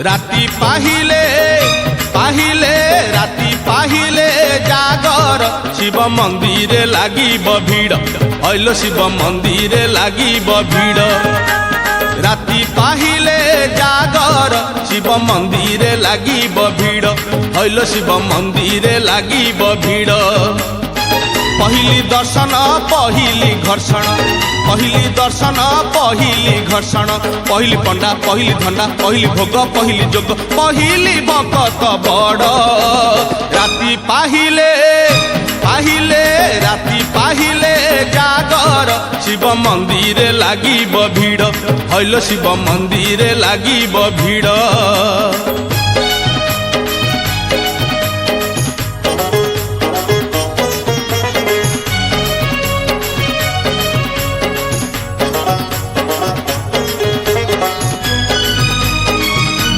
राति पाहिले पाहिले राति पाहिले जागर शिव मंदिर लागिब भीड़ हइलो शिव मंदिर लागिब भीड़ राति पाहिले जागर शिव मंदिर लागिब भीड़ हइलो शिव मंदिर लागिब भीड़ पहली दर्शन पहली घर्षण पहली दर्शन पहली घर्षण पहली पंडा पहली धंडा पहली भोग पहली जोग पहली भक्त बड़ राति पाहिले पाहिले राति पाहिले जागर शिव मंदिर लागिब भीड़ हइलो शिव मंदिर लागिब भीड़।